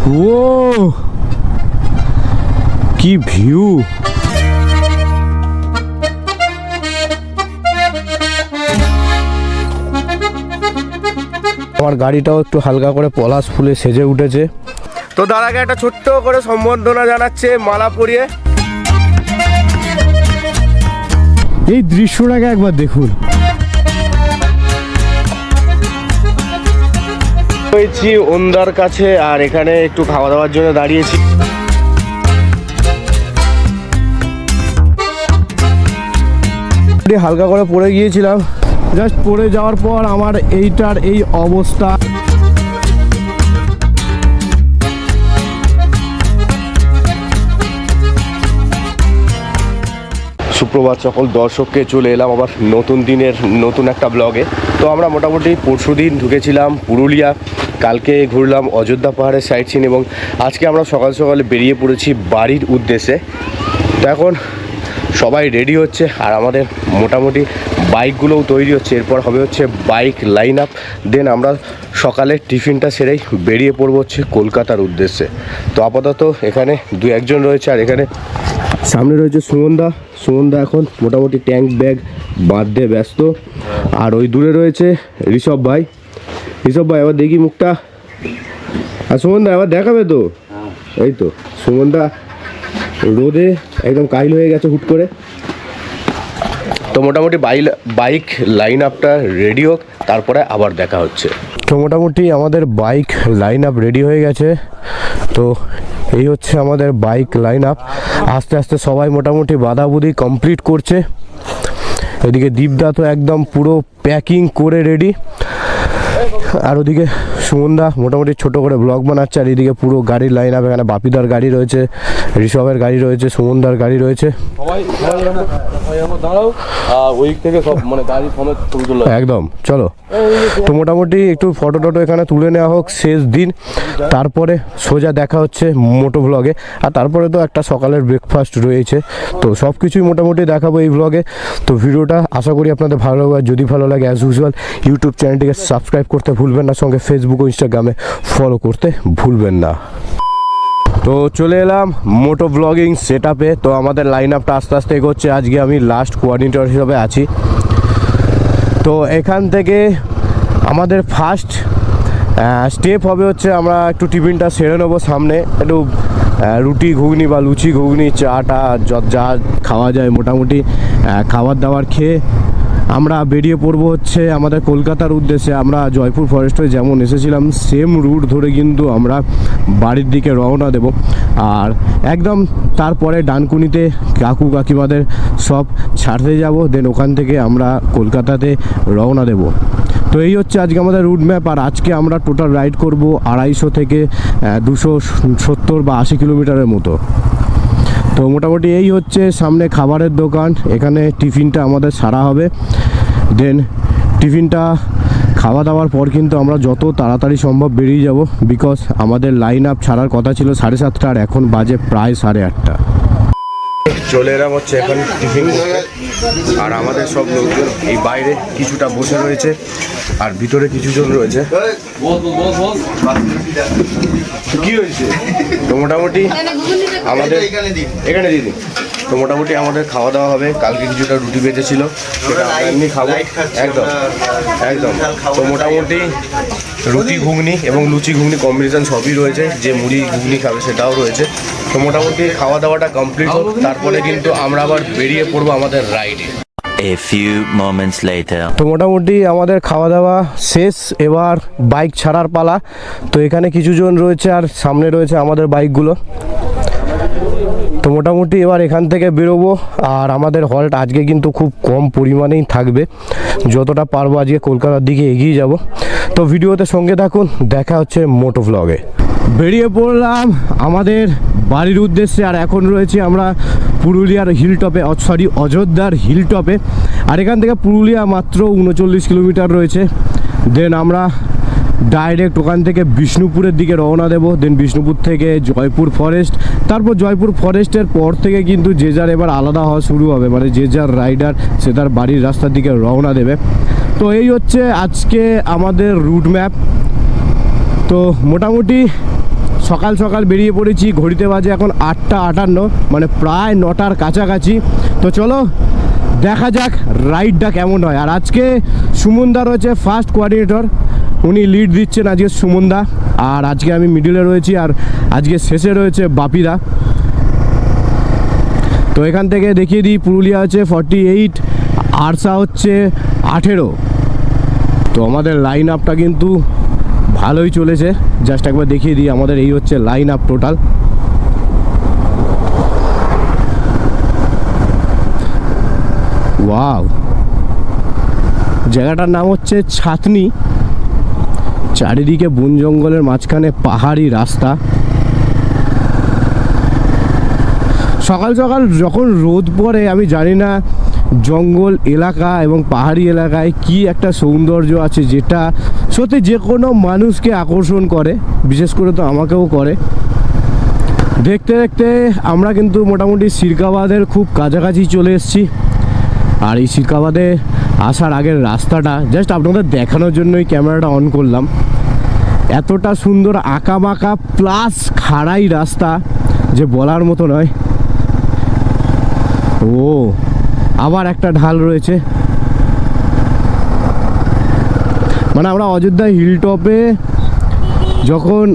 ও কি ভিউ! আমার গাড়িটাও একটু হালকা করে পলাশ ফুলে সেজে উঠেছে। তো তার আগে একটা ছোট্ট করে সম্বর্ধনা জানাচ্ছে মালা পরিয়ে। এই দৃশ্যটাকে একবার দেখুন। হয়েছি ওন্দার কাছে, আর এখানে একটু খাওয়া দাওয়ার জন্য দাঁড়িয়েছি। হালকা করে পড়ে গিয়েছিলাম, জাস্ট পড়ে যাওয়ার পর আমার এইটার এই অবস্থা। সুপ্রভাত সকল দর্শককে, চলে এলাম আবার নতুন দিনের নতুন একটা ব্লগে। তো আমরা মোটামুটি পরশুদিন ঢুকেছিলাম পুরুলিয়া, কালকে ঘুরলাম অযোধ্যা পাহাড়ের সাইড সিন, এবং আজকে আমরা সকাল সকালে বেরিয়ে পড়েছি বাড়ির উদ্দেশ্যে। তো এখন সবাই রেডি হচ্ছে, আর আমাদের মোটামুটি বাইকগুলোও তৈরি হচ্ছে। এরপর হবে হচ্ছে বাইক লাইন আপ, দেন আমরা সকালে টিফিনটা সেরেই বেরিয়ে পড়বো হচ্ছে কলকাতার উদ্দেশ্যে। তো আপাতত এখানে দু একজন রয়েছে, আর এখানে সামনে রয়েছে সুমনদা এখন মোটামুটি ট্যাঙ্ক ব্যাগ বাঁধতে ব্যস্ত। আর ওই দূরে রয়েছে ঋষভ ভাই আবার দেখি মুখটা। আর সুমনদা আবার দেখাবে তো? এই তো সুমনদা রোদে একদম কাইল হয়ে গেছে হুট করে। তো মোটামুটি বাইক লাইন আপটা রেডি হোক, তারপরে আবার দেখা হচ্ছে। তো মোটামুটি আমাদের বাইক লাইন আপ রেডি হয়ে গেছে। তো এই হচ্ছে আমাদের বাইক লাইন আপ। আস্তে আস্তে সবাই মোটামুটি বাঁধাবুধি কমপ্লিট করছে। এদিকে দীপদা তো একদম পুরো প্যাকিং করে রেডি, আর ওদিকে সুমনদা মোটামুটি ছোট করে ব্লগ বানাচ্ছে। আর এদিকে পুরো গাড়ির লাইন আপ, এখানে বাপিদার গাড়ি রয়েছে, ঋষভের গাড়ি রয়েছে, সুমনদার গাড়ি রয়েছে, একদম। চলো, তো মোটামুটি একটু ফটো টটো এখানে তুলে নেওয়া হোক, শেষ দিন, তারপরে সোজা দেখা হচ্ছে মোটো ব্লগে। আর তারপরে তো একটা সকালের ব্রেকফাস্ট রয়েছে। তো সব কিছুই মোটামুটি দেখাবো এই ব্লগে। তো ভিডিওটা আশা করি আপনাদের ভালো লাগবে। যদি ভালো লাগে অ্যাজ ইউজুয়াল ইউটিউব চ্যানেলটিকে সাবস্ক্রাইব করতে ভুলবেন না, সঙ্গে ফেসবুক ও ইনস্টাগ্রামে ফলো করতে ভুলবেন না। তো চলে এলাম মোটো ব্লগিং সেট আপে। তো আমাদের লাইন আপটা আস্তে আস্তে এগোচ্ছে। আজকে আমি লাস্ট কোঅর্ডিনেটর হিসেবে আছি। তো এখান থেকে আমাদের ফার্স্ট স্টেপ হবে হচ্ছে আমরা একটু টিফিনটা সেরে নেবো। সামনে একটু রুটি ঘুগনি বা লুচি ঘুগনি চাটা যা খাওয়া যায় মোটামুটি খাবার দাবার খেয়ে আমরা বেরিয়ে পড়বো হচ্ছে আমাদের কলকাতার উদ্দেশ্যে। আমরা জয়পুর ফরেস্ট হয়ে যেমন এসেছিলাম সেম রুট ধরে কিন্তু আমরা বাড়ির দিকে রওনা দেব। আর একদম তারপরে ডানকুনিতে কাকু কাকিমাদের সব ছাড়তে যাব, দেন ওখান থেকে আমরা কলকাতাতে রওনা দেব। তো এই হচ্ছে আজকে আমাদের রুট ম্যাপ। আর আজকে আমরা টোটাল রাইড করব 250 থেকে 270 বা 80 কিলোমিটারের মতো। তো মোটামুটি এই হচ্ছে সামনে খাবারের দোকান, এখানে টিফিনটা আমাদের সারা হবে। দেন টিফিনটা খাওয়া দাওয়ার পর কিন্তু আমরা যত তাড়াতাড়ি সম্ভব বেরিয়ে যাব, বিকজ আমাদের লাইন আপ ছাড়ার কথা ছিল 7:30, আর এখন বাজে প্রায় 8:30। চলে এলাম হচ্ছে এখন টিফিন, আর আমাদের সব লোকজন এই বাইরে কিছুটা বসে রয়েছে, আর ভিতরে কিছুজন রয়েছে। কি হয়েছে? তো মোটামুটি আমাদের এখানে দিদি, তো মোটামুটি আমাদের খাওয়া দাওয়া হবে। কালকে কিছুটা রুটি বেঁচেছিল, সেটা এমনি খাবো একদম। তো মোটামুটি রুটি ঘুগনি এবং লুচি ঘুগনি কম্বিনেশন সবই রয়েছে, যে মুড়ি ঘুগনি খাবে সেটাও রয়েছে। তো মোটামুটি খাওয়া দাওয়াটা কমপ্লিট হোক, তারপরে কিন্তু আমরা আবার বেরিয়ে পড়বো আমাদের রাইডে। A few moments later. তো মোটামুটি আমাদের খাওয়া দাওয়া শেষ, এবার বাইক ছাড়ার পালা। তো এখানে কিছুজন রয়েছে, আর সামনে রয়েছে আমাদের বাইকগুলো। তো মোটামুটি এবার এখান থেকে বেরোবো। আর আমাদের হল্ট আজকে কিন্তু খুব কম পরিমাণেই থাকবে, যতটা পারবো আজকে কলকাতার দিকে এগিয়ে যাব। তো ভিডিওতে সঙ্গে থাকুন, দেখা হচ্ছে মোটো ব্লগে। বেরিয়ে পড়লাম আমাদের বাড়ির উদ্দেশ্যে, আর এখন রয়েছে আমরা পুরুলিয়ার হিলটপে, অযোধ্যার হিলটপে। আর এখান থেকে পুরুলিয়া মাত্র 39 কিলোমিটার রয়েছে। দেন আমরা ডাইরেক্ট ওখান থেকে বিষ্ণুপুরের দিকে রওনা দেব। দেন বিষ্ণুপুর থেকে জয়পুর ফরেস্ট, তারপর জয়পুর ফরেস্টের পর থেকে কিন্তু যে যার এবার আলাদা হওয়া শুরু হবে, মানে যে যার রাইডার সে তার বাড়ির রাস্তার দিকে রওনা দেবে। তো এই হচ্ছে আজকে আমাদের রুট ম্যাপ। তো মোটামুটি সকাল সকাল বেরিয়ে পড়েছি, ঘড়িতে বাজে এখন 8:58, মানে প্রায় 9টার কাছাকাছি। তো চলো দেখা যাক রাইডটা কেমন হয়। আর আজকে সুমনদা রয়েছে ফার্স্ট কোঅর্ডিনেটর, উনি লিড দিচ্ছেন আজকে সুমনদা, আর আজকে আমি মিডিলে রয়েছি, আর আজকে শেষে রয়েছে বাপিদা। তো এখান থেকে দেখিয়ে দিই, পুরুলিয়া হচ্ছে 48, আরসা হচ্ছে 18। তো আমাদের লাইন আপটা কিন্তু ভালোই চলেছে। জাস্ট একবার দেখিয়ে দিই, আমাদের এই হচ্ছে লাইন আপ টোটাল। ওয়াও, জায়গাটার নাম হচ্ছে ছাতনি, চারিদিকে বন জঙ্গলের মাঝখানে পাহাড়ি রাস্তা। সকাল সকাল যখন রোদ পড়ে, আমি জানি না জঙ্গল এলাকা এবং পাহাড়ি এলাকায় কি একটা সৌন্দর্য আছে, যেটা সত্যি যে কোনো মানুষকে আকর্ষণ করে, বিশেষ করে তো আমাকেও করে। দেখতে দেখতে আমরা কিন্তু মোটামুটি সিরকাবাদের খুব কাছাকাছি চলে এসেছি। আর এই সিরকাবাদে আসার আগের রাস্তাটা জাস্ট আপনাদের দেখানোর জন্যই ক্যামেরাটা অন করলাম। এতটা সুন্দর আঁকাবাঁকা প্লাস খাড়াই রাস্তা যে বলার মতো নয়। ও, আবার একটা ঢাল রয়েছে। মানে আমরা অযোধ্যা হিল টপে যখন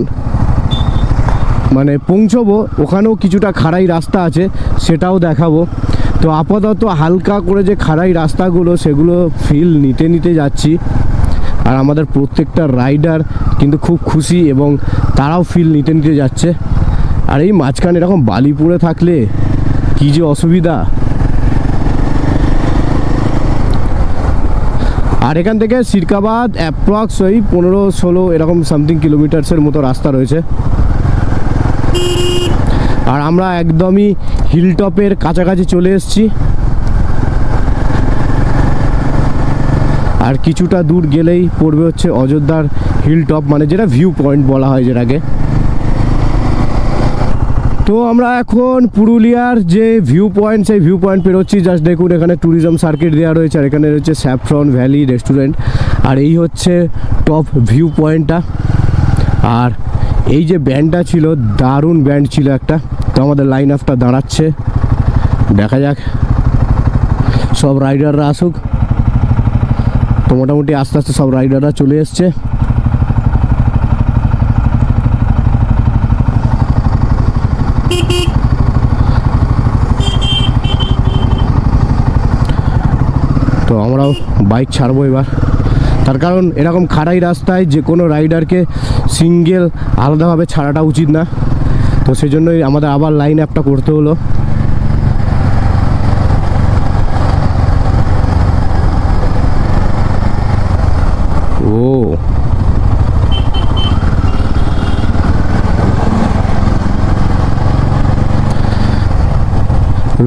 মানে পৌঁছবো, ওখানেও কিছুটা খাড়াই রাস্তা আছে, সেটাও দেখাবো। তো আপাতত হালকা করে যে খাড়াই রাস্তাগুলো, সেগুলো ফিল নিতে নিতে যাচ্ছি। আর আমাদের প্রত্যেকটা রাইডার কিন্তু খুব খুশি এবং তারাও ফিল নিতে নিতে যাচ্ছে। আর এই মাঝখানে এরকম বালি পড়ে থাকলে কী যে অসুবিধা। আর এখান থেকে সিরকাবাদ অ্যাপ্রক্স ওই 15-16 এরকম সামথিং কিলোমিটার্সের মতো রাস্তা রয়েছে। আর আমরা একদমই হিলটপের কাছাকাছি চলে এসেছি। আর কিছুটা দূর গেলেই পড়বে হচ্ছে অযোধ্যার হিলটপ, মানে যেটা ভিউ পয়েন্ট বলা হয় যেটাকে। তো আমরা এখন পুরুলিয়ার যে ভিউ পয়েন্ট, সেই ভিউ পয়েন্ট পেরোচ্ছি। জাস্ট দেখুন, এখানে ট্যুরিজম সার্কিট দেওয়া রয়েছে, আর এখানে রয়েছে স্যাফরন ভ্যালি রেস্টুরেন্ট। আর এই হচ্ছে টপ ভিউ পয়েন্টটা। আর এই যে ব্যান্ডটা ছিল, দারুণ ব্যান্ড ছিল একটা। তো আমাদের লাইন আপটা দাঁড়াচ্ছে, দেখা যাক সব রাইডাররা আসুক। তো মোটামুটি আস্তে আস্তে সব রাইডাররা চলে এসছে। তো আমরাও বাইক ছাড়বো এবার, তার কারণ এরকম খাড়াই রাস্তায় যে কোনো রাইডারকে সিঙ্গেল আলাদাভাবে ছাড়াটা উচিত না। তো সেই জন্যই আমাদের আবার লাইন আপটা করতে হলো। ও,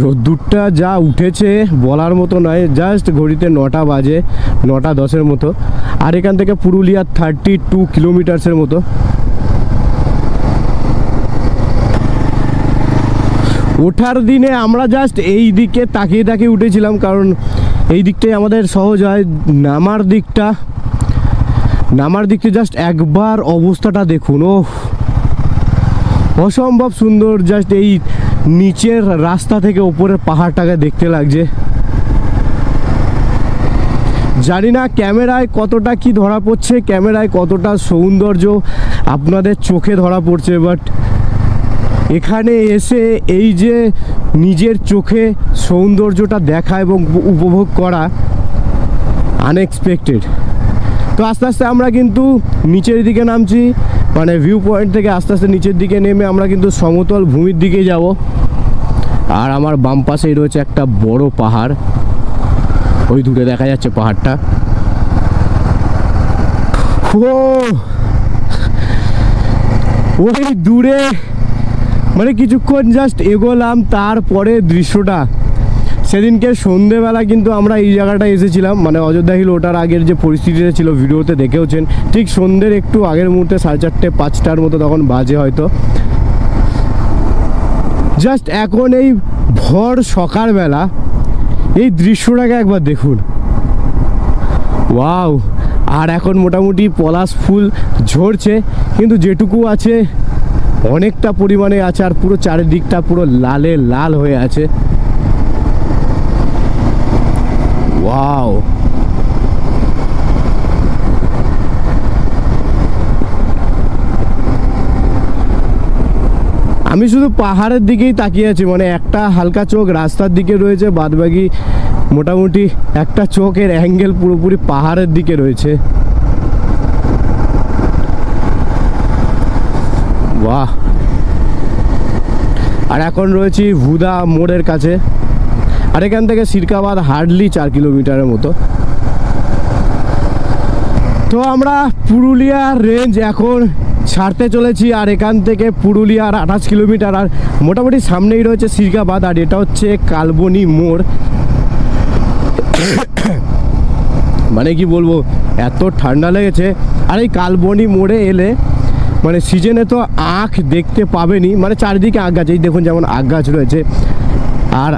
রোদ্দুরটা যা উঠেছে বলার মতো নয়। জাস্ট ঘড়িতে 9টা বাজে, 9:10 মতো। আর এখান থেকে পুরুলিয়া 32 কিলোমিটার্সের মতো। ওঠার দিনে আমরা জাস্ট এই দিকে তাকিয়ে তাকিয়ে উঠেছিলাম, কারণ এই দিকটাই আমাদের সহজ হয়। নামার দিকটা জাস্ট একবার অবস্থাটা দেখুন, ও অসম্ভব সুন্দর। জাস্ট এই নিচের রাস্তা থেকে ওপরের পাহাড়টাকে দেখতে লাগছে। জানি না ক্যামেরায় কতটা কি ধরা পড়ছে, ক্যামেরায় কতটা সৌন্দর্য আপনাদের চোখে ধরা পড়ছে, বাট এখানে এসে এই যে নিজের চোখে সৌন্দর্যটা দেখা এবং উপভোগ করা আনএক্সপেক্টেড। তো আস্তে আস্তে আমরা কিন্তু নিচের দিকে নামছি, মানে ভিউ পয়েন্ট থেকে আস্তে আস্তে নিচের দিকে নেমে আমরা কিন্তু সমতল ভূমির দিকে যাব। আর আমার বাম পাশেই রয়েছে একটা বড় পাহাড়, ওই দূরে দেখা যাচ্ছে পাহাড়টা। ও, ওই দূরে মানে কিছুক্ষণ জাস্ট এগোলাম, তারপরে দৃশ্যটা সেদিনকে সন্ধেবেলা কিন্তু আমরা এই জায়গাটায় এসেছিলাম, মানে অযোধ্যা হিল ওঠার আগের যে পরিস্থিতিটা ছিল ভিডিওতে দেখেওছেন। ঠিক সন্ধ্যের একটু আগের মুহূর্তে 4:30-5টার মতো তখন বাজে হয়তো। জাস্ট এখন এই ভর সকালবেলা এই দৃশ্যটাকে একবার দেখুন, ওয়াও। আর এখন মোটামুটি পলাশ ফুল ঝরছে, কিন্তু যেটুকু আছে অনেকটা পরিমাণে আছে, আর পুরো চারিদিকটা পুরো লালে লাল হয়ে আছে। ওয়াও, আমি শুধু পাহাড়ের দিকেই তাকিয়ে আছি, মানে একটা হালকা চোখ রাস্তার দিকে রয়েছে, বাদবাকি মোটামুটি একটা চোখের অ্যাঙ্গেল পুরোপুরি পাহাড়ের দিকে রয়েছে। বাহ, আর এখন রয়েছি ভুদা মোড়ের কাছে, আর এখান থেকে সিরকাবাদ হার্ডলি 4 কিলোমিটারের মতো। তো আমরা পুরুলিয়ার রেঞ্জ এখন ছাড়তে চলেছি, আর এখান থেকে পুরুলিয়ার 28 কিলোমিটার, আর মোটামুটি সামনেই রয়েছে সিরকাবাদ, আর এটা হচ্ছে কালবনি মোড়। মানে কি বলবো, এত ঠান্ডা লেগেছে। আর এই কালবনি মোড়ে এলে মানে সিজনে তো আখ দেখতে পাবেনি, মানে চারিদিকে আখ গাছ, এই দেখুন যেমন আখ গাছ রয়েছে। আর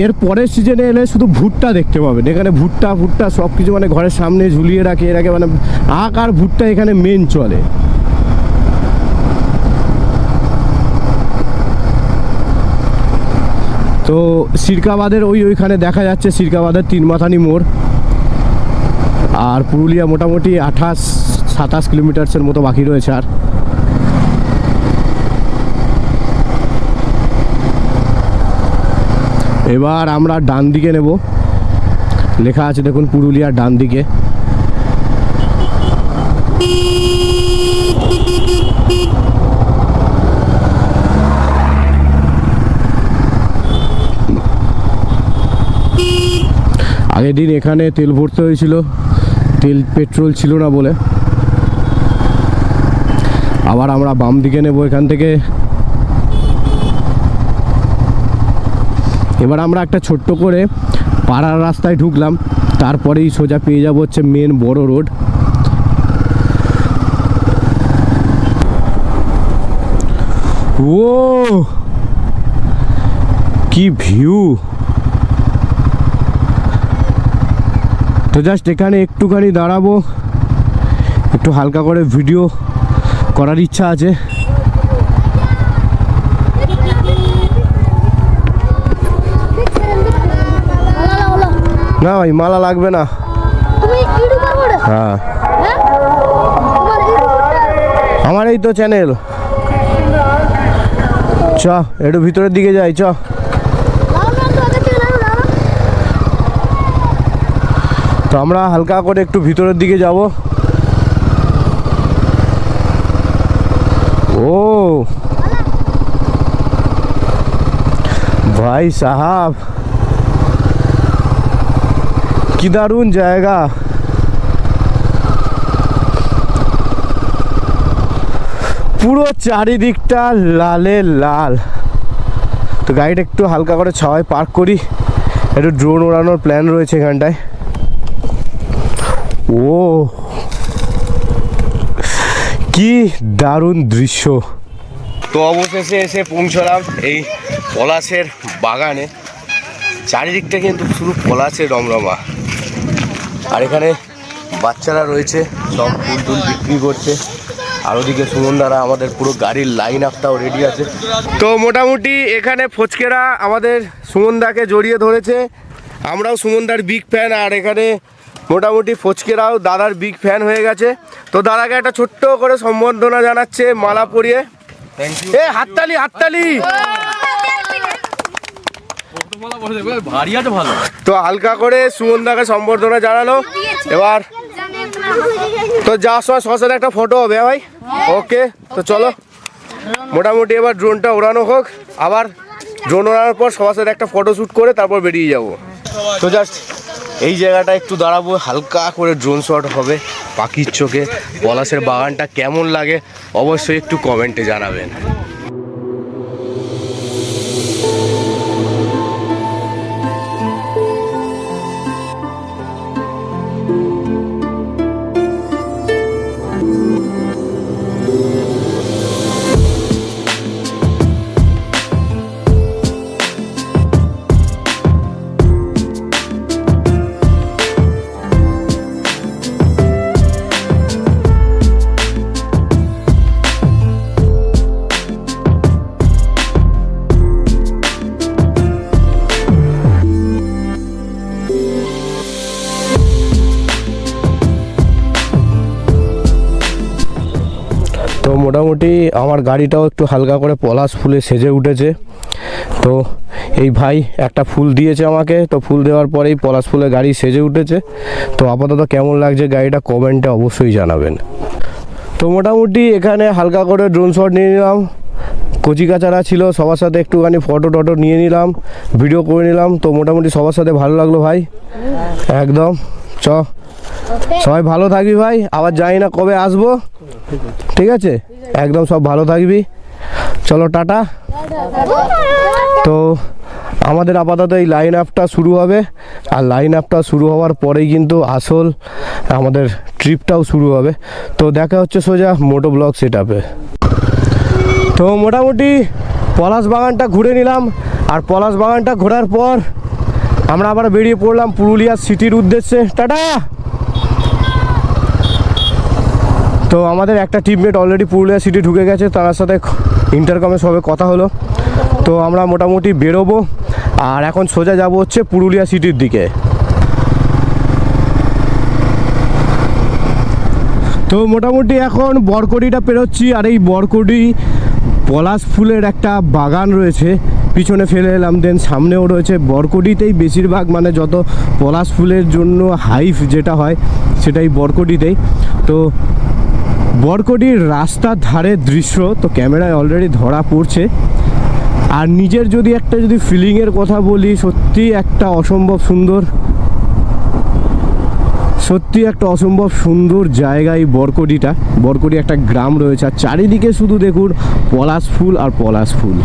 এর পরের সিজনে এলে শুধু ভুট্টা দেখতে পাবেন এখানে, ভুট্টা ভুট্টা সব কিছু মানে ঘরের সামনে ঝুলিয়ে রাখে এরাকে, মানে আখ আর ভুট্টা এখানে মেন চলে। তো সিরকাবাদের ওইখানে দেখা যাচ্ছে সিরকাবাদের তিনমাথানি মোড়, আর পুরুলিয়া মোটামুটি 28-27 কিলোমিটারসের মতো বাকি রয়েছে। আর এবার আমরা ডান দিকে নেব, লেখা আছে দেখুন পুরুলিয়ার ডান দিকে। আগের দিন এখানে তেল ভরতে হয়েছিল, পেট্রোল ছিল না বলে। আবার আমরা বাম দিকে নেব এখান থেকে। এবার আমরা একটা ছোট্ট করে পাড়ার রাস্তায় ঢুকলাম, তারপরেই সোজা পেয়ে যাব হচ্ছে মেন বড় রোড। ও কি ভিউ! তো জাস্ট এখানে একটুখানি দাঁড়াবো, একটু হালকা করে ভিডিও করার ইচ্ছা আছে। না ভাই, মালা লাগবে না। হ্যাঁ, আমার এই তো চ্যানেল। চ একটু ভিতরের দিকে যাই, চ। তো আমরা হালকা করে একটু ভিতরের দিকে যাব। ও ভাই সাহাব, কি দারুণ জায়গা! পুরো চারিদিকটা লালে লাল। তো গাড়িটা একটু হালকা করে ছাওয়ায় পার্ক করি, একটু ড্রোন ওড়ানোর প্ল্যান রয়েছে এখানটায়। ও কি দারুণ দৃশ্য! তো অবশেষে এসে পৌঁছলাম এই পলাশের বাগানে। চারিদিকটা কিন্তু শুধু পলাশের রমরমা, আর এখানে বাচ্চারা রয়েছে, সব ফুল টুল বিক্রি করছে। আর ওদিকে সুমনদারা আমাদের পুরো গাড়ির লাইন আপটাও রেডি আছে। তো মোটামুটি এখানে ফচকেরা আমাদের সুমনদাকে জড়িয়ে ধরেছে, আমরাও সুমনদার বিগ ফ্যান। আর এখানে মোটামুটি ফচকেরাও দাদার বিগ ফ্যান হয়ে গেছে। তো দাদাকে একটা ছোট্ট করে সম্বর্ধনা জানাচ্ছে মালা পরিয়ে। এ হাততালি হাততালি! তো হালকা করে সুমনদাকে সম্বর্ধনা জানালো। এবার তো যাওয়ার সময় সবার সাথে একটা ফটো হবে ভাই। ওকে, তো চলো মোটামুটি এবার ড্রোনটা ওড়ানো হোক, আবার ড্রোন ওড়ানোর পর সবার সাথে একটা ফটো শ্যুট করে তারপর বেরিয়ে যাব। তো জাস্ট এই জায়গাটা একটু দাঁড়াবো, হালকা করে ড্রোন শট হবে পাখির চোখে। পলাশের বাগানটা কেমন লাগে অবশ্যই একটু কমেন্টে জানাবেন। তো মোটামুটি আমার গাড়িটাও একটু হালকা করে পলাশ ফুলে সেজে উঠেছে। তো এই ভাই একটা ফুল দিয়েছে আমাকে, তো ফুল দেওয়ার পরেই পলাশ ফুলে গাড়ি সেজে উঠেছে। তো আপাতত কেমন লাগছে গাড়িটা কমেন্টে অবশ্যই জানাবেন। তো মোটামুটি এখানে হালকা করে ড্রোন শট নিয়ে নিলাম, কচিকাচারা ছিল সবার সাথে একটুখানি ফটো টটো নিয়ে নিলাম, ভিডিও করে নিলাম। তো মোটামুটি সবার সাথে ভালো লাগলো ভাই, একদম। সবাই ভালো থাকবি ভাই, আবার জানি না কবে আসবো, ঠিক আছে? একদম সব ভালো থাকবি, চলো টাটা। তো আমাদের আপাতত এই লাইন আপটা শুরু হবে, আর লাইন আপটা শুরু হওয়ার পরেই কিন্তু আসল আমাদের ট্রিপটাও শুরু হবে। তো দেখা হচ্ছে সোজা মোটো ব্লগ সেট আপে। তো মোটামুটি পলাশ বাগানটা ঘুরে নিলাম, আর পলাশ বাগানটা ঘোরার পর আমরা আবার বেরিয়ে পড়লাম পুরুলিয়া সিটির উদ্দেশ্যে। টাটা। তো আমাদের একটা টিমমেট অলরেডি পুরুলিয়া সিটি ঢুকে গেছে, তার সাথে ইন্টারকমে সবে কথা হলো। তো আমরা মোটামুটি বেরোবো, আর এখন সোজা যাব হচ্ছে পুরুলিয়া সিটির দিকে। তো মোটামুটি এখন বরকডিটা পেরোচ্ছি, আর এই বরকডি পলাশ ফুলের একটা বাগান রয়েছে, পিছনে ফেলে এলাম। দেন সামনেও রয়েছে, বরকডিতেই বেশিরভাগ মানে যত পলাশ ফুলের জন্য হাইফ যেটা হয় সেটাই বরকডিতেই। তো বরকডির রাস্তার ধারে দৃশ্য তো ক্যামেরায় অলরেডি ধরা পড়ছে। আর নিজের যদি একটা ফিলিংয়ের কথা বলি, সত্যি একটা অসম্ভব সুন্দর, সত্যি একটা অসম্ভব সুন্দর জায়গা এই বরকডিটা। বরকডি একটা গ্রাম রয়েছে, আর চারিদিকে শুধু দেখুন পলাশ ফুল আর পলাশ ফুল।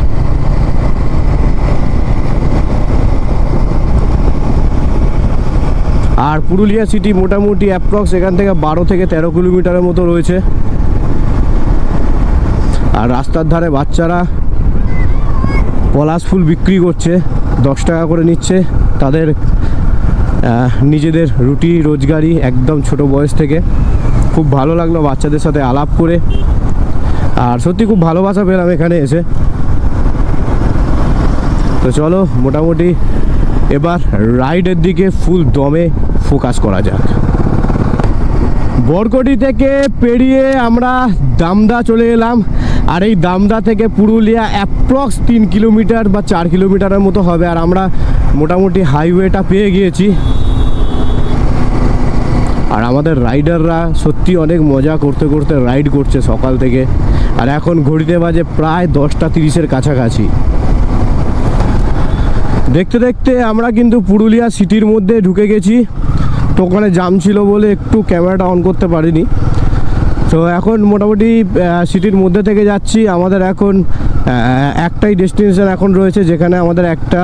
আর পুরুলিয়া সিটি মোটামুটি অ্যাপ্রক্স এখান থেকে 12 থেকে 13 কিলোমিটারের মতো রয়েছে। আর রাস্তার ধারে বাচ্চারা পলাশ ফুল বিক্রি করছে, 10 টাকা করে নিচ্ছে। তাদের নিজেদের রুটি রোজগারি একদম ছোট বয়স থেকে। খুব ভালো লাগলো বাচ্চাদের সাথে আলাপ করে, আর সত্যি খুব ভালোবাসা পেলাম এখানে এসে। তো চলো মোটামুটি এবার রাইডের দিকে ফুল দমে ফোকাস করা যাক। বরকডি থেকে পেরিয়ে আমরা দামদা চলে এলাম, আর এই দামদা থেকে পুরুলিয়া অ্যাপ্রক্স 3 কিলোমিটার বা 4 কিলোমিটারের মতো হবে। আর আমরা মোটামুটি হাইওয়েটা পেয়ে গিয়েছি, আর আমাদের রাইডাররা সত্যি অনেক মজা করতে করতে রাইড করছে সকাল থেকে। আর এখন ঘড়িতে বাজে প্রায় 10টা 30-এর কাছাকাছি। দেখতে দেখতে আমরা কিন্তু পুরুলিয়া সিটির মধ্যে ঢুকে গেছি। তো ওখানে জাম ছিল বলে একটু ক্যামেরাটা অন করতে পারিনি। তো এখন মোটামুটি সিটির মধ্যে থেকে যাচ্ছি। আমাদের এখন একটাই ডেস্টিনেশন এখন রয়েছে, যেখানে আমাদের একটা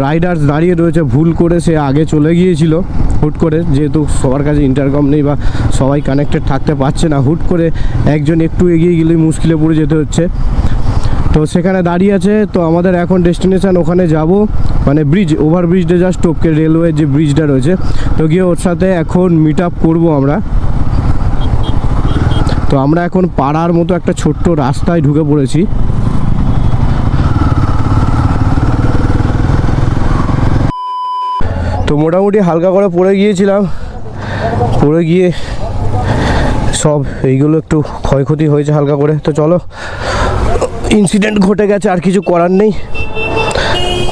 রাইডার দাঁড়িয়ে রয়েছে। ভুল করে সে আগে চলে গিয়েছিল হুট করে, যেহেতু সবার কাছে ইন্টারকম নেই বা সবাই কানেক্টেড থাকতে পারছে না। হুট করে একজন একটু এগিয়ে গেলে মুশকিলে পড়ে যেতে হচ্ছে। তো সেখানে দাঁড়িয়ে আছে। তো আমাদের এখন ডেস্টিনেশন ওখানে যাব, মানে ব্রিজ, ওভারব্রিজটা জাস্ট টপকে রেলওয়ে যে ব্রিজটা রয়েছে। তো গিয়ে ওর সাথে এখন মিট আপ করবো আমরা। তো আমরা এখন পাড়ার মতো একটা ছোট্ট রাস্তায় ঢুকে পড়েছি। তো মোটামুটি হালকা করে পড়ে গিয়েছিলাম, পড়ে গিয়ে সব এইগুলো একটু ক্ষয়ক্ষতি হয়েছে হালকা করে। তো চলো, ইনসিডেন্ট ঘটে গেছে, আর কিছু করার নেই,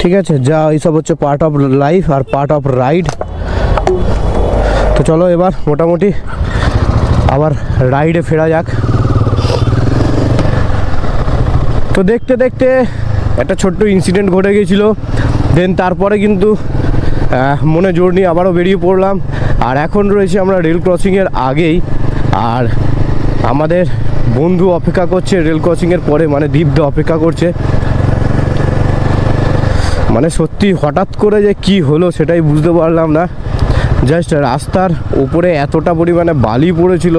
ঠিক আছে? যা এইসব হচ্ছে পার্ট অফ লাইফ আর পার্ট অফ রাইড। তো চলো এবার মোটামুটি আবার রাইডে ফেরা যাক। তো দেখতে দেখতে একটা ছোট্ট ইনসিডেন্ট ঘটে গিয়েছিল। দেন তারপরে কিন্তু মনে জোর নিয়ে আবারও বেরিয়ে পড়লাম। আর এখন রয়েছে আমরা রেল ক্রসিংয়ের আগেই, আর আমাদের বন্ধু অপেক্ষা করছে রেল ক্রসিংয়ের পরে, মানে দীপদা অপেক্ষা করছে। মানে সত্যি হঠাৎ করে যে কি হলো সেটাই বুঝতে পারলাম না। জাস্ট রাস্তার উপরে এতটা পরিমাণে বালি পড়েছিল,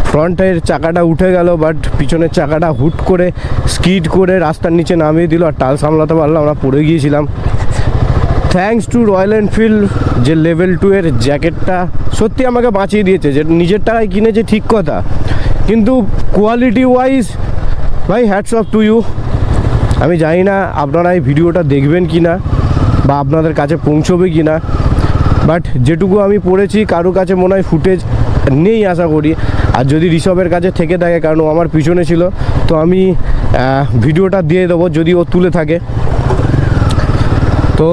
ফ্রন্টের চাকাটা উঠে গেল, বাট পিছনের চাকাটা হুট করে স্কিড করে রাস্তার নিচে নামিয়ে দিল, আর টাল সামলাতে পারলাম, আমরা পড়ে গিয়েছিলাম। থ্যাঙ্কস টু রয়্যাল এনফিল্ড যে লেভেল 2 এর জ্যাকেটটা সত্যি আমাকে বাঁচিয়ে দিয়েছে। যে নিজের টাকায় কিনেছে ঠিক কথা, কিন্তু কোয়ালিটি ওয়াইজ ভাই হ্যাটস অফ টু ইউ। আমি জানি না আপনারা এই ভিডিওটা দেখবেন কি না বা আপনাদের কাছে পৌঁছবে কি না, বাট যেটুকু আমি পড়েছি কারো কাছে মনে হয় ফুটেজ নেই আশা করি। আর যদি ঋষভের কাছে থেকে থাকে, কারণ ও আমার পিছনে ছিল, তো আমি ভিডিওটা দিয়ে দেবো যদি ও তুলে থাকে। তো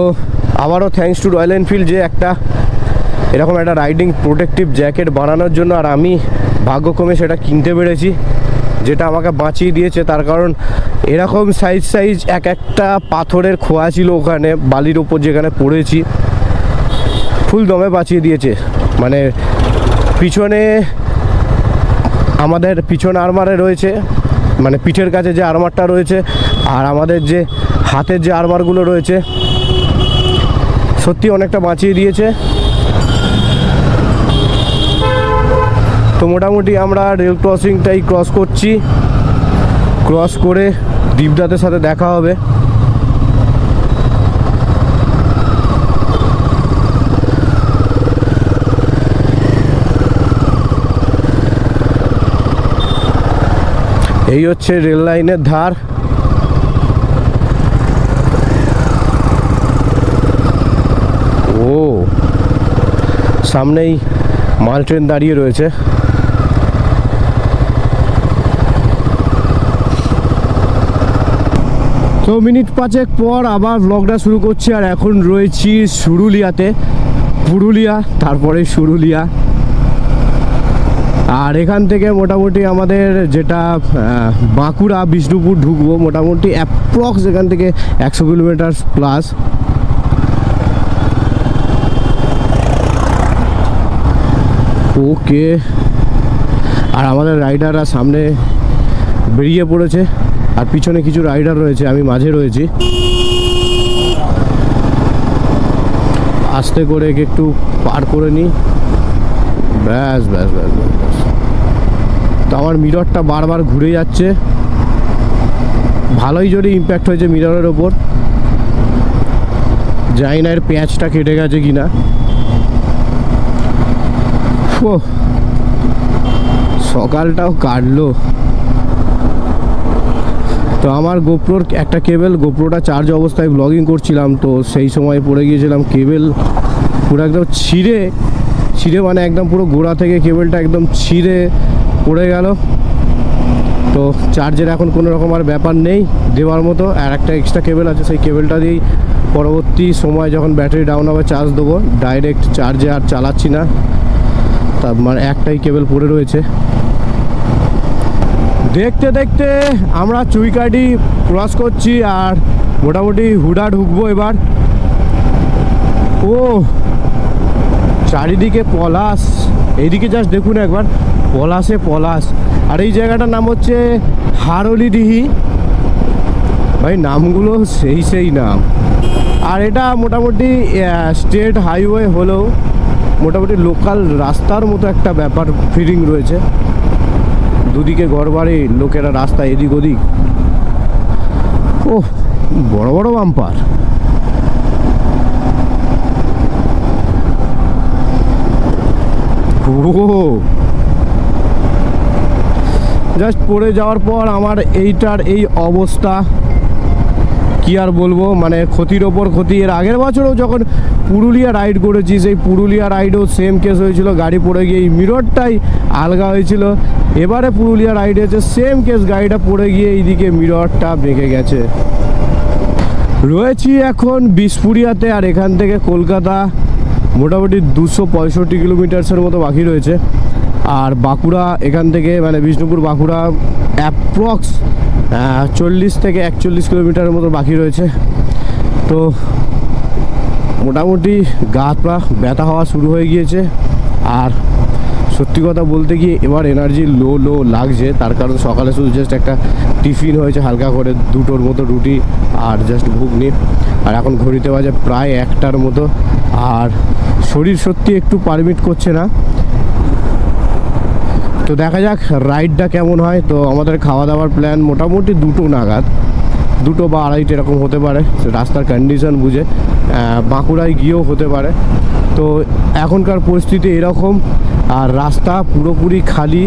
আবারও থ্যাঙ্কস টু রয়্যাল এনফিল্ড যে একটা এরকম একটা রাইডিং প্রোটেক্টিভ জ্যাকেট বানানোর জন্য, আর আমি ভাগ্যক্রমে সেটা কিনতে পেরেছি, যেটা আমাকে বাঁচিয়ে দিয়েছে। তার কারণ এরকম সাইজ এক একটা পাথরের খোয়া ছিল ওখানে বালির ওপর যেখানে পড়েছি, ফুল দমে বাঁচিয়ে দিয়েছে। মানে পিছনে আমাদের পিছন আর্মারে রয়েছে, মানে পিঠের কাছে যে আর্মারটা রয়েছে, আর আমাদের যে হাতের যে আর্মারগুলো রয়েছে, সত্যি অনেকটা বাঁচিয়ে দিয়েছে। তো মোটামুটি আমরা রেল ক্রসিংটাই ক্রস করছি, ক্রস করে দীপদাদের সাথে দেখা হবে। এই হচ্ছে রেল লাইনের ধার। ও সামনেই মাল ট্রেন দাঁড়িয়ে রয়েছে। তো মিনিট 5 পর আবার ব্লগটা শুরু করছি, আর এখন রয়েছি সুরুলিয়াতে, পুরুলিয়া তারপরে সুরুলিয়া। আর এখান থেকে মোটামুটি আমাদের যেটা বাঁকুড়া বিষ্ণুপুর ঢুকবো, মোটামুটি অ্যাপ্রক্স এখান থেকে 100 কিলোমিটার প্লাস। ওকে, আর আমাদের রাইডাররা সামনে বেরিয়ে পড়েছে, আর পিছনে কিছু রাইডার রয়েছে, আমি মাঝে রয়েছি। আস্তে করে একটু পার করে নিই, ব্যাস ব্যাস ব্যাস ব্যাস। তো আমার মিররটা বারবার ঘুরে যাচ্ছে, ভালোই জোরে ইম্প্যাক্ট হয়েছে মিররের ওপর। জানি না এর প্যাঁচটা কেটে গেছে কিনা। ও সকালটাও কাটলো। তো আমার গোপ্রোর একটা কেবেল, গোপ্রোটা চার্জ অবস্থায় ব্লগিং করছিলাম, তো সেই সময় পড়ে গিয়েছিলাম, কেবেল পুরো একদম ছিঁড়ে মানে একদম পুরো গোড়া থেকে কেবেলটা একদম ছিঁড়ে পড়ে গেল। তো চার্জের এখন কোনো রকম আর ব্যাপার নেই দেওয়ার মতো, আর একটা এক্সট্রা কেবেল আছে, সেই কেবেলটা দিয়েই পরবর্তী সময় যখন ব্যাটারি ডাউন হবে চার্জ দেবো। ডাইরেক্ট চার্জে আর চালাচ্ছি না, তার মানে একটাই কেবেল পড়ে রয়েছে। দেখতে দেখতে আমরা চুইকাটি ক্রস করছি, আর মোটামুটি হুডা ঢুকবো এবার। ও চারিদিকে পলাশ, এইদিকে জাস্ট দেখুন একবার, পলাশে পলাশ। আর এই জায়গাটার নাম হচ্ছে হারলিডিহি। ভাই নামগুলো সেই নাম। আর এটা মোটামুটি স্টেট হাইওয়ে হলেও মোটামুটি লোকাল রাস্তার মতো একটা ব্যাপার ফিলিং রয়েছে। দুদিকে ঘরবাড়ি, লোকেরা রাস্তা এদিক ওদিক। ও বড় বড় বাম্পার। ও জাস্ট পড়ে যাওয়ার পর আমার এইটার এই অবস্থা, কি আর বলবো, মানে ক্ষতির ওপর ক্ষতি। এর আগের বছরও যখন পুরুলিয়া রাইড করেছি, সেই পুরুলিয়া রাইডেও সেম কেস হয়েছিল, গাড়ি পড়ে গিয়ে এই মিররটাই আলগা হয়েছিল। এবারে পুরুলিয়া রাইড হয়েছে সেম কেস, গাড়িটা পড়ে গিয়ে এইদিকে মিররটা বেঁকে গেছে। রয়েছি এখন বিসপুরিয়াতে, আর এখান থেকে কলকাতা মোটামুটি 265 কিলোমিটার্সের মতো বাকি রয়েছে। আর বাঁকুড়া এখান থেকে, মানে বিষ্ণুপুর বাঁকুড়া অ্যাপ্রক্স 40 থেকে 41 কিলোমিটারের মতো বাকি রয়েছে। তো মোটামুটি গা হাত পা ব্যথা হওয়া শুরু হয়ে গিয়েছে। আর সত্যি কথা বলতে গিয়ে এবার এনার্জি লো লাগছে, তার কারণ সকালে শুধু জাস্ট একটা টিফিন হয়েছে হালকা করে, 2টোর মতো রুটি আর জাস্ট ঘুগনি। আর এখন ঘড়িতে বাজে প্রায় 1টার মতো, আর শরীর সত্যি একটু পারমিট করছে না। তো দেখা যাক রাইডটা কেমন হয়। তো আমাদের খাওয়া দাওয়ার প্ল্যান মোটামুটি 2টো নাগাদ, 2টো বা 2:30 এরকম হতে পারে, রাস্তার কন্ডিশন বুঝে। বাঁকুড়ায় গিয়েও হতে পারে। তো এখনকার পরিস্থিতি এরকম, আর রাস্তা পুরোপুরি খালি।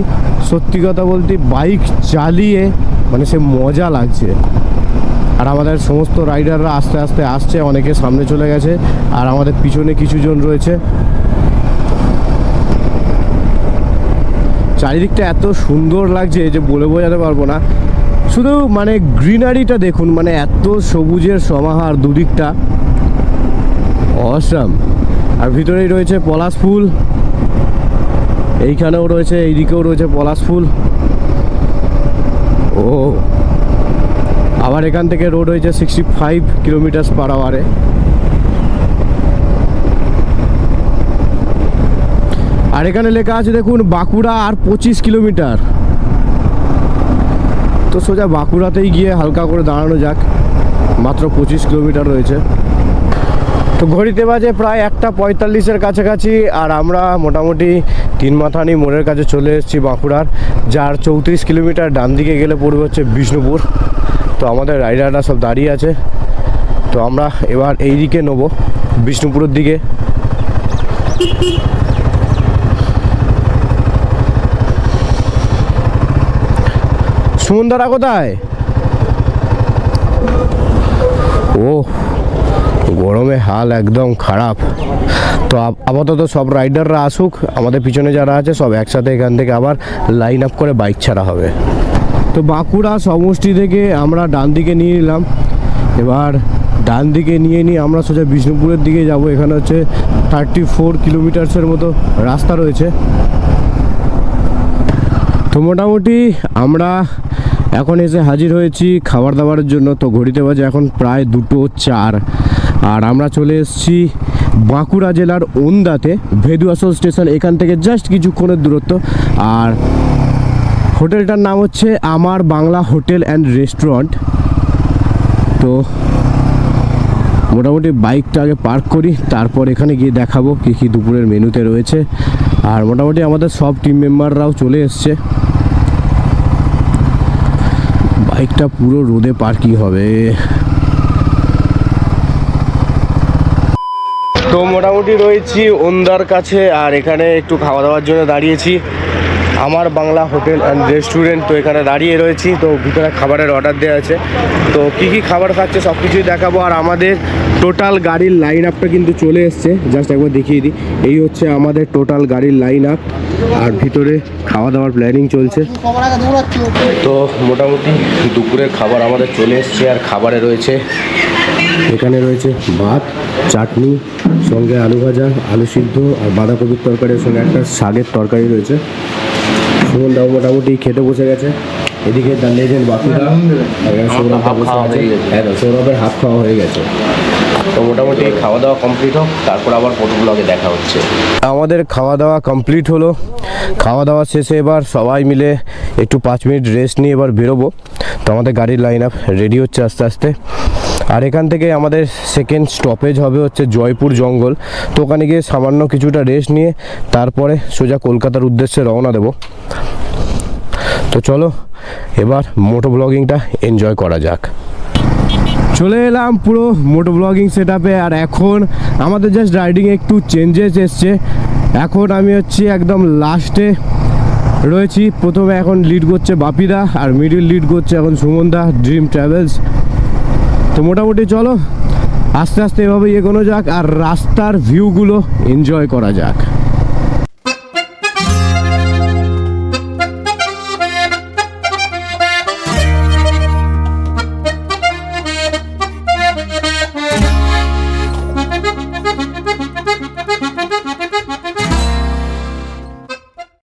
সত্যি কথা বলতে বাইক চালিয়ে মানে সে মজা লাগছে। আর আমাদের সমস্ত রাইডাররা আস্তে আস্তে আসছে, অনেকে সামনে চলে গেছে, আর আমাদের পিছনে কিছুজন রয়েছে। চারিদিকটা এত সুন্দর লাগছে যে বলে বোঝাতে পারবো না। শুধু মানে গ্রিনারিটা দেখুন, মানে এত সবুজের সমাহার দুদিকটা, অসাম। আর ভিতরেই রয়েছে পলাশ ফুল, এইখানেও রয়েছে, এইদিকেও রয়েছে পলাশ ফুল। ও আবার এখান থেকে রোড হয়েছে 65 km/h। আর এখানে লেখা আছে দেখুন বাঁকুড়া আর 25 কিলোমিটার। তো সোজা বাঁকুড়াতেই গিয়ে হালকা করে দাঁড়ানো যাক, মাত্র 25 কিলোমিটার রয়েছে। তো ঘড়িতে বাজে প্রায় 1:45-এর কাছাকাছি, আর আমরা মোটামুটি তিনমাথানি মোড়ের কাছে চলে এসেছি বাঁকুড়ার, যার 34 কিলোমিটার ডান দিকে গেলে পড়বে হচ্ছে বিষ্ণুপুর। তো আমাদের রাইডাররা সব দাঁড়িয়ে আছে, তো আমরা এবার এই দিকে নেবো, বিষ্ণুপুরের দিকে। সুমনদারা কোথায়? ও গরমে হাল একদম খারাপ। তো আপাতত সব রাইডাররা আসুক, আমাদের পিছনে যারা আছে সব একসাথে এখান থেকে আবার লাইন আপ করে বাইক ছাড়া হবে। তো বাঁকুড়া সমষ্টি থেকে আমরা ডান দিকে নিয়ে নিলাম, এবার ডান দিকে নিয়ে আমরা সোজা বিষ্ণুপুরের দিকে যাব। এখানে হচ্ছে 34 কিলোমিটার্সের মতো রাস্তা রয়েছে। তো মোটামুটি আমরা এখন এসে হাজির হয়েছি খাবার দাবারের জন্য। তো ঘড়িতে বাজে এখন প্রায় 2:04, আর আমরা চলে এসেছি বাঁকুড়া জেলার ওন্দাতে, ভেদুয়াশোল স্টেশন, এখান থেকে জাস্ট কিছুক্ষণের দূরত্ব। আর হোটেলটার নাম হচ্ছে আমার বাংলা হোটেল অ্যান্ড রেস্টুরেন্ট। তো মোটামুটি বাইকটা আগে পার্ক করি, তারপর এখানে গিয়ে দেখাবো কী কী দুপুরের মেনুতে রয়েছে। আর মোটামুটি আমাদের সব টিম মেম্বাররাও চলে এসছে। বাইকটা পুরো রোদে পার্কিং হবে। তো মোটামুটি রয়েছি ওন্দার কাছে, আর এখানে একটু খাওয়া দাওয়ার জন্য দাঁড়িয়েছি আমার বাংলা হোটেল অ্যান্ড রেস্টুরেন্ট। তো এখানে দাঁড়িয়ে রয়েছি, তো ভিতরে খাবারের অর্ডার দেওয়া আছে। তো কী কী খাবার খাচ্ছে সব কিছুই দেখাবো। আর আমাদের টোটাল গাড়ির লাইন আপটা কিন্তু চলে এসছে, জাস্ট একবার দেখিয়ে দিই। এই হচ্ছে আমাদের টোটাল গাড়ির লাইন আপ, আর ভিতরে খাওয়া দাওয়ার প্ল্যানিং চলছে। তো মোটামুটি দুপুরের খাবার আমাদের চলে এসছে, আর খাবারে রয়েছে, এখানে রয়েছে ভাত, চাটনি, সঙ্গে আলু ভাজা, আলু সিদ্ধ, আর বাঁধাকপির তরকারির সঙ্গে একটা শাকের তরকারি রয়েছে। সুমনদাও মোটামুটি খেতে বসে গেছে। এদিকে দ্য লেজেন্ড বাঁকুড়া, সৌরভের হাত খাওয়া হয়ে গেছে। তো মোটামুটি খাওয়া দাওয়া কমপ্লিট হোক, তারপর আবার ফটো ব্লগে দেখা হচ্ছে। আমাদের খাওয়া দাওয়া কমপ্লিট হলো। খাওয়া দাওয়া শেষে এবার সবাই মিলে একটু 5 মিনিট রেস্ট নিয়ে এবার বেরোবো। তো আমাদের গাড়ির লাইন আপ রেডি হচ্ছে আস্তে আস্তে। আর এখান থেকে আমাদের সেকেন্ড স্টপেজ হবে হচ্ছে জয়পুর জঙ্গল। তো ওখানে গিয়ে সামান্য কিছুটা রেস্ট নিয়ে তারপরে সোজা কলকাতার উদ্দেশ্যে রওনা দেব। তো চলো এবার মোটো ব্লগিংটা এনজয় করা যাক। চলে এলাম পুরো মোটো ব্লগিং সেট আপে, আর এখন আমাদের জাস্ট রাইডিংয়ে একটু চেঞ্জেস এসছে। এখন আমি হচ্ছি একদম লাস্টে রয়েছি। প্রথমে এখন লিড করছে বাপিদা, আর মিডিল লিড করছে এখন সুমনদা, ড্রিম ট্রাভেলস। তো মোটামুটি চলো আস্তে আস্তে এভাবে এগোনো যাক, আর রাস্তার ভিউগুলো এনজয় করা যাক।